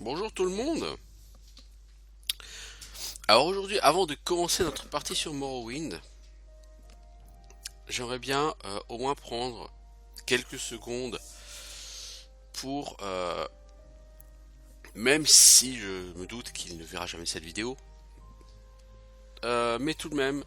Bonjour tout le monde. Alors aujourd'hui, avant de commencer notre partie sur Morrowind, j'aimerais bien au moins prendre quelques secondes pour, même si je me doute qu'il ne verra jamais cette vidéo, mais tout de même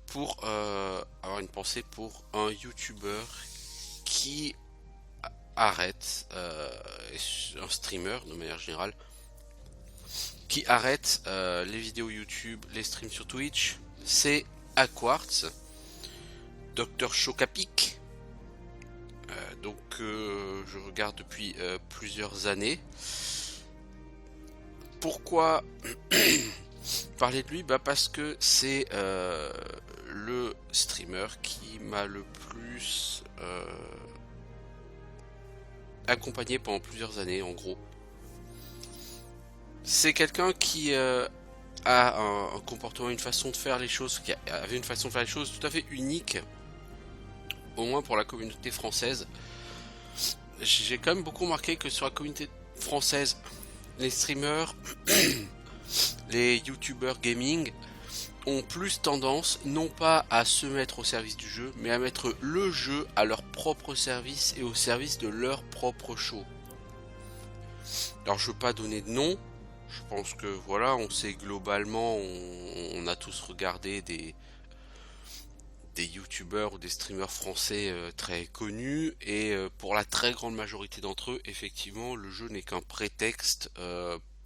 pour avoir une pensée pour un YouTuber qui arrête, un streamer de manière générale, qui arrête les vidéos YouTube, les streams sur Twitch. C'est Aquartz, Dr Chocapic. Je regarde depuis plusieurs années. Pourquoi parler de lui? Parce que c'est le streamer qui m'a le plus accompagné pendant plusieurs années, en gros. C'est quelqu'un qui a un comportement, une façon de faire les choses, qui avait une façon de faire les choses tout à fait unique, au moins pour la communauté française. J'ai quand même beaucoup remarqué que sur la communauté française, les streamers, les youtubeurs gaming ont plus tendance non pas à se mettre au service du jeu, mais à mettre le jeu à leur propre service et au service de leur propre show. Alors je veux pas donner de nom, je pense que voilà, on sait globalement, on a tous regardé des youtubeurs ou des streamers français très connus, et pour la très grande majorité d'entre eux, effectivement, le jeu n'est qu'un prétexte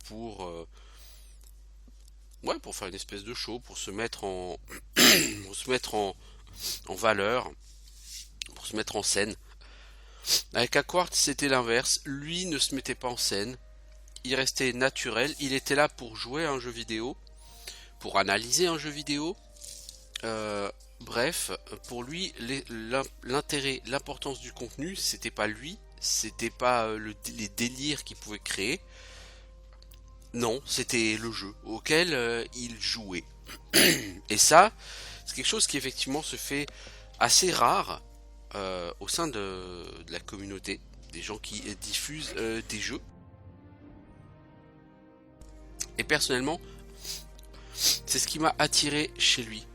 pour ouais, pour faire une espèce de show, pour se mettre en pour se mettre en valeur, pour se mettre en scène. Avec Aquart, c'était l'inverse. Lui ne se mettait pas en scène, il restait naturel, il était là pour jouer à un jeu vidéo, pour analyser un jeu vidéo. Euh, Bref, pour lui, l'intérêt, l'importance du contenu, c'était pas lui, c'était pas les délires qu'il pouvait créer. Non, c'était le jeu auquel il jouait. Et ça, c'est quelque chose qui effectivement se fait assez rare au sein de la communauté, des gens qui diffusent des jeux. Et personnellement, c'est ce qui m'a attiré chez lui.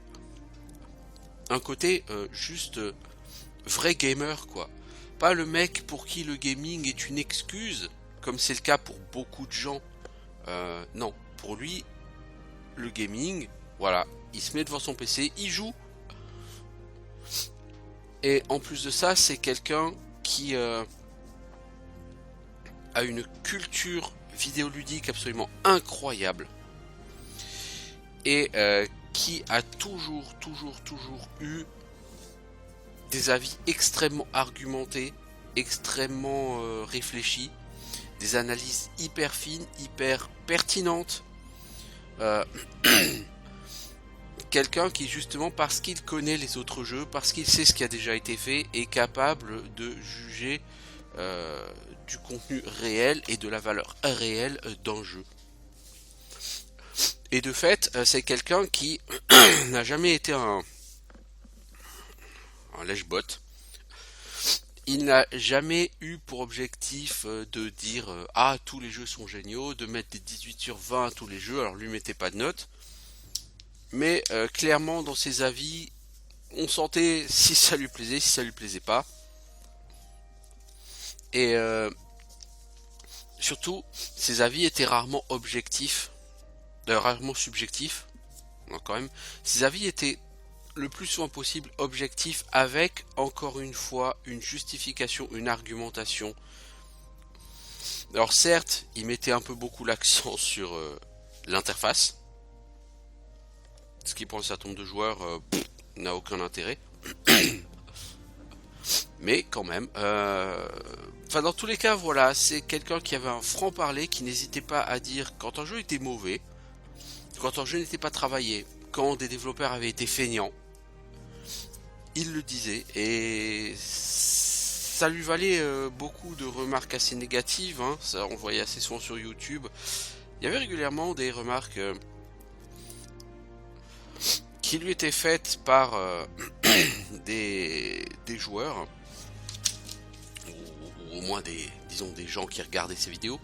Un côté juste vrai gamer, quoi. Pas le mec pour qui le gaming est une excuse, comme c'est le cas pour beaucoup de gens. Non, pour lui, le gaming, voilà, il se met devant son PC, il joue. Et en plus de ça, c'est quelqu'un qui a une culture vidéoludique absolument incroyable. Et qui a toujours eu des avis extrêmement argumentés, extrêmement réfléchis, des analyses hyper fines, hyper pertinentes. Euh, Quelqu'un qui justement, parce qu'il connaît les autres jeux, parce qu'il sait ce qui a déjà été fait, est capable de juger du contenu réel et de la valeur réelle d'un jeu. Et de fait, c'est quelqu'un qui n'a jamais été un lèche-bot. Il n'a jamais eu pour objectif de dire ah, tous les jeux sont géniaux, de mettre des 18 sur 20 à tous les jeux. Alors lui mettait pas de notes, mais clairement dans ses avis, on sentait si ça lui plaisait, si ça lui plaisait pas. Et surtout, ses avis étaient rarement objectifs, rarement subjectifs. Non, quand même, ses avis étaient le plus souvent possible objectifs, avec encore une fois une justification, une argumentation. Alors certes, il mettait un peu beaucoup l'accent sur l'interface, ce qui pour un certain nombre de joueurs n'a aucun intérêt. Mais quand même, enfin dans tous les cas, voilà, c'est quelqu'un qui avait un franc-parler, qui n'hésitait pas à dire quand un jeu était mauvais, quand un jeu n'était pas travaillé, quand des développeurs avaient été feignants. Il le disait, et ça lui valait beaucoup de remarques assez négatives, hein. Ça, on voyait assez souvent sur YouTube. Il y avait régulièrement des remarques qui lui étaient faites par des joueurs, ou au moins des, disons, des gens qui regardaient ses vidéos,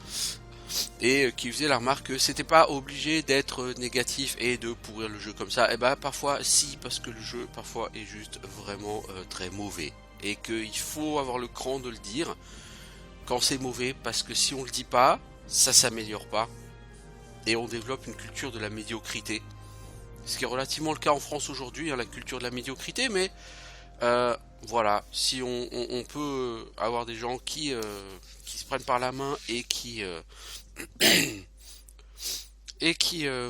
et qui faisait la remarque que c'était pas obligé d'être négatif et de pourrir le jeu comme ça. Et bah parfois si, parce que le jeu parfois est juste vraiment très mauvais et qu'il faut avoir le cran de le dire quand c'est mauvais, parce que si on le dit pas, ça s'améliore pas et on développe une culture de la médiocrité. Ce qui est relativement le cas en France aujourd'hui, hein, la culture de la médiocrité, mais euh, voilà, si on peut avoir des gens qui se prennent par la main et qui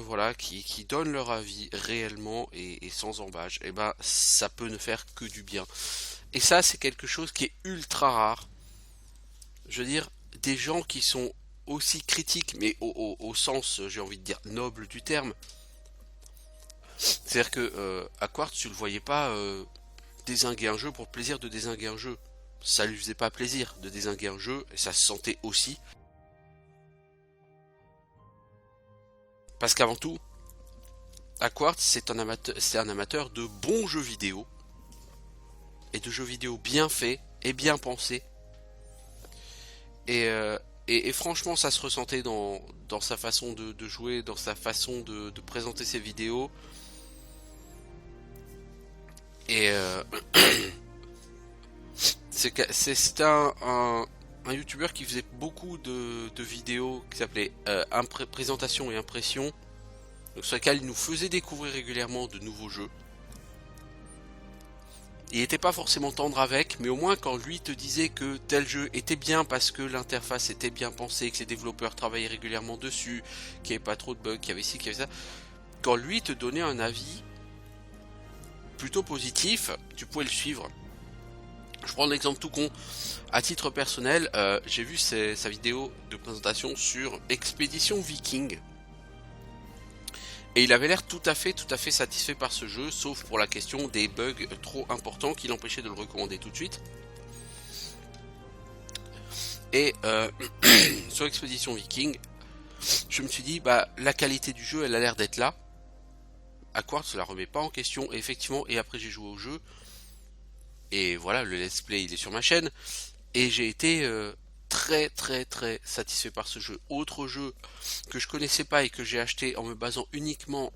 voilà, qui donnent leur avis réellement et sans embâche, et ben ça peut ne faire que du bien. Et ça, c'est quelque chose qui est ultra rare. Je veux dire, des gens qui sont aussi critiques, mais au sens, j'ai envie de dire, noble du terme. C'est-à-dire que à Quartz, tu le voyais pas dézinguer un jeu pour le plaisir de dézinguer un jeu. Ça lui faisait pas plaisir de dézinguer un jeu, et ça se sentait aussi. Parce qu'avant tout, à Quartz, c'est un amateur de bons jeux vidéo, et de jeux vidéo bien faits et bien pensés. Et, euh, et franchement, ça se ressentait dans sa façon de jouer, dans sa façon de présenter ses vidéos. Et c'est un youtubeur qui faisait beaucoup de vidéos qui s'appelait présentation et impression, donc sur lesquelles il nous faisait découvrir régulièrement de nouveaux jeux. Il n'était pas forcément tendre avec, mais au moins quand lui te disait que tel jeu était bien parce que l'interface était bien pensée, que les développeurs travaillaient régulièrement dessus, qu'il n'y avait pas trop de bugs, qu'il y avait ci, qu'il y avait ça, quand lui te donnait un avis plutôt positif, tu pouvais le suivre. Je prends l'exemple tout con. À titre personnel, j'ai vu sa vidéo de présentation sur Expédition Viking. Et il avait l'air tout à fait satisfait par ce jeu, sauf pour la question des bugs trop importants qui l'empêchaient de le recommander tout de suite. Et sur Expédition Viking, je me suis dit, bah la qualité du jeu, elle a l'air d'être là. À Quartz, je la remets pas en question, et effectivement, et après j'ai joué au jeu. Et voilà, le let's play il est sur ma chaîne. Et j'ai été très satisfait par ce jeu. Autre jeu que je connaissais pas et que j'ai acheté en me basant uniquement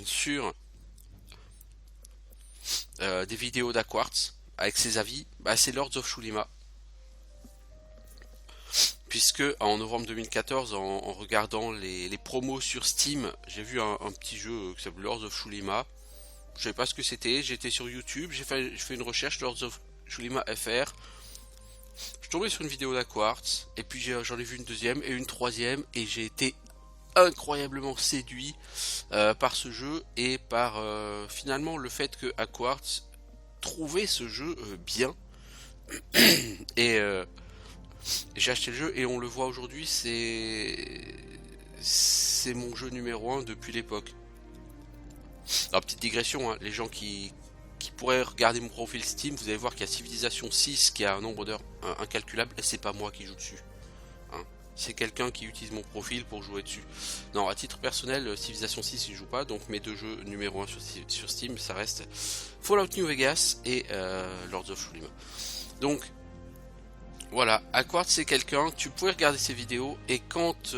sur des vidéos d'Aquartz avec ses avis, bah, c'est Lords of Shulima. Puisque en novembre 2014, en regardant les promos sur Steam, j'ai vu un petit jeu qui s'appelle Lords of Shulima. Je savais pas ce que c'était, j'étais sur YouTube, j'ai fait une recherche Lords of Shulima FR. Je suis tombé sur une vidéo d'Aquartz, et puis j'en ai vu une deuxième et une troisième, et j'ai été incroyablement séduit par ce jeu et par finalement le fait que Aquartz trouvait ce jeu bien. Et j'ai acheté le jeu et on le voit aujourd'hui, c'est mon jeu numéro 1 depuis l'époque. Alors petite digression, hein, les gens qui pourraient regarder mon profil Steam, vous allez voir qu'il y a Civilization 6 qui a un nombre d'heures incalculable, et c'est pas moi qui joue dessus. Hein. C'est quelqu'un qui utilise mon profil pour jouer dessus. Non, à titre personnel, Civilization 6 je joue pas, donc mes deux jeux numéro 1 sur Steam, ça reste Fallout New Vegas et Lords of Shulima. Donc voilà, Aquart c'est quelqu'un, tu pouvais regarder ses vidéos et quand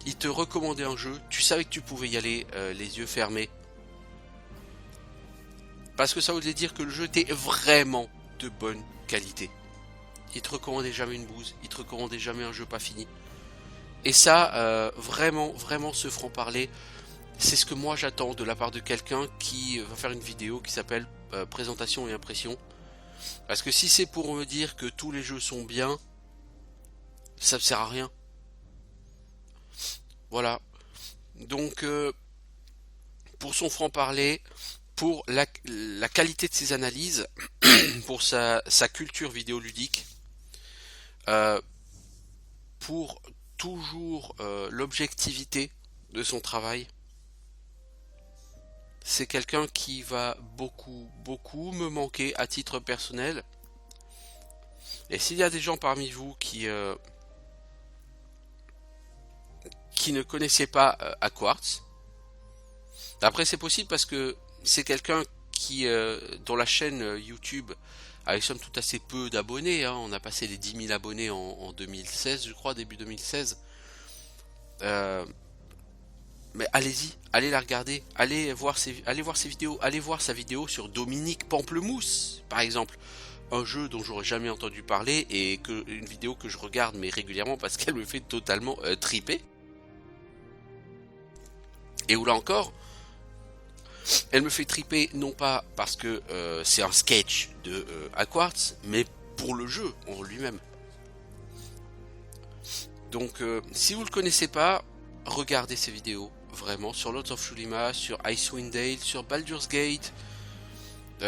il te recommandait un jeu, tu savais que tu pouvais y aller les yeux fermés. Parce que ça voulait dire que le jeu était vraiment de bonne qualité. Il te recommandait jamais une bouse, il te recommandait jamais un jeu pas fini. Et ça, vraiment ce franc-parler, c'est ce que moi j'attends de la part de quelqu'un qui va faire une vidéo qui s'appelle présentation et impression. Parce que si c'est pour me dire que tous les jeux sont bien, ça ne sert à rien. Voilà. Donc, pour son franc-parler, pour la qualité de ses analyses, pour sa culture vidéoludique, pour toujours l'objectivité de son travail, c'est quelqu'un qui va beaucoup me manquer à titre personnel. Et s'il y a des gens parmi vous qui ne connaissaient pas Aquartz, après c'est possible parce que c'est quelqu'un qui dont la chaîne YouTube avec somme toute assez peu d'abonnés, hein. On a passé les 10 000 abonnés en 2016, je crois, début 2016. Euh, mais allez-y, allez la regarder, allez voir ses vidéos, allez voir sa vidéo sur Dominique Pamplemousse, par exemple. Un jeu dont j'aurais jamais entendu parler et une vidéo que je regarde mais régulièrement parce qu'elle me fait totalement triper. Et où là encore, elle me fait triper non pas parce que c'est un sketch de Hogwarts, mais pour le jeu en lui-même. Donc si vous le connaissez pas, regardez ces vidéos vraiment sur Lords of Shulima, sur Icewind Dale, sur Baldur's Gate.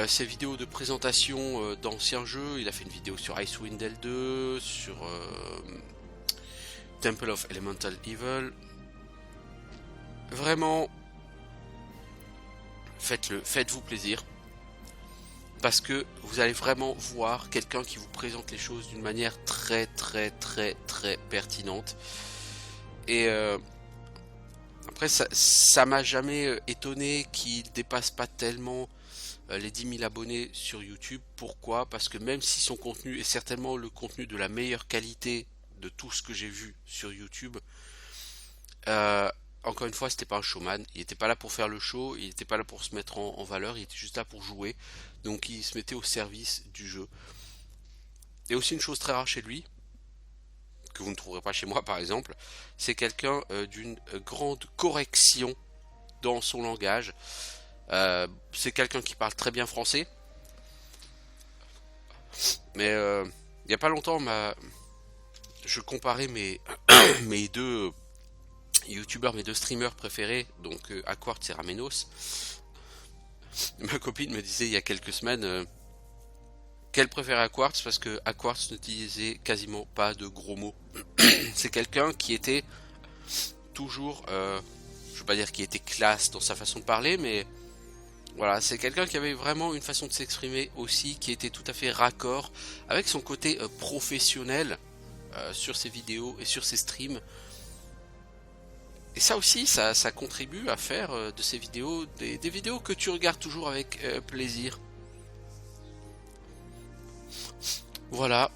Ses vidéos de présentation d'anciens jeux, il a fait une vidéo sur Icewind Dale 2, sur Temple of Elemental Evil. Vraiment, faites-le, faites-vous plaisir. Parce que vous allez vraiment voir quelqu'un qui vous présente les choses d'une manière très pertinente. Et après, ça m'a jamais étonné qu'il dépasse pas tellement les 10 000 abonnés sur YouTube. Pourquoi? Parce que même si son contenu est certainement le contenu de la meilleure qualité de tout ce que j'ai vu sur YouTube, euh, encore une fois, c'était pas un showman. Il n'était pas là pour faire le show, il n'était pas là pour se mettre en valeur, il était juste là pour jouer. Donc il se mettait au service du jeu. Et aussi une chose très rare chez lui, que vous ne trouverez pas chez moi par exemple, c'est quelqu'un d'une grande correction dans son langage. C'est quelqu'un qui parle très bien français. Mais il n'y a pas longtemps, je comparais mes deux youtubeurs, mes deux streamers préférés, donc Aquart et Ramenos. Ma copine me disait il y a quelques semaines qu'elle préférait Aquart parce que Aquart n'utilisait quasiment pas de gros mots. C'est quelqu'un qui était toujours, je veux pas dire qu'il était classe dans sa façon de parler, mais voilà, c'est quelqu'un qui avait vraiment une façon de s'exprimer aussi qui était tout à fait raccord avec son côté professionnel sur ses vidéos et sur ses streams. Et ça aussi, ça contribue à faire de ces vidéos des vidéos que tu regardes toujours avec plaisir. Voilà.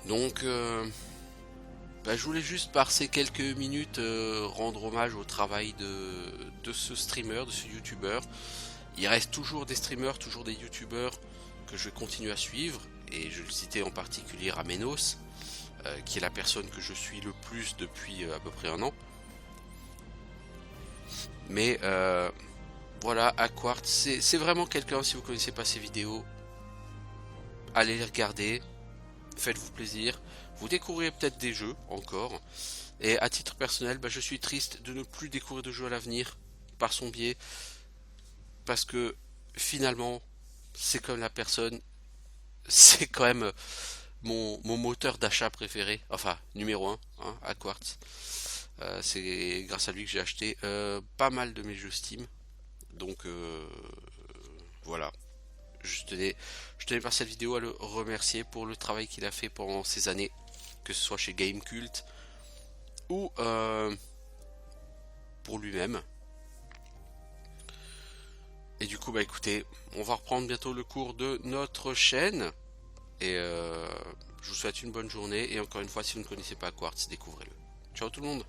Donc, je voulais juste par ces quelques minutes rendre hommage au travail de ce streamer, de ce youtubeur. Il reste toujours des streamers, toujours des youtubeurs que je vais continuer à suivre. Et je le citais en particulier Ramenos, qui est la personne que je suis le plus depuis à peu près un an. Mais voilà, Aquart, c'est vraiment quelqu'un, si vous connaissez pas ses vidéos, allez les regarder, faites-vous plaisir, vous découvrirez peut-être des jeux encore. Et à titre personnel, je suis triste de ne plus découvrir de jeux à l'avenir par son biais, parce que finalement, c'est comme la personne, c'est quand même mon moteur d'achat préféré, enfin numéro 1, hein, Aquart. C'est grâce à lui que j'ai acheté pas mal de mes jeux Steam. Donc voilà. Je tenais par cette vidéo à le remercier pour le travail qu'il a fait pendant ces années, que ce soit chez Gamecult ou pour lui-même. Et du coup, écoutez, on va reprendre bientôt le cours de notre chaîne. Et je vous souhaite une bonne journée. Et encore une fois, si vous ne connaissez pas Quartz, découvrez-le. Ciao tout le monde!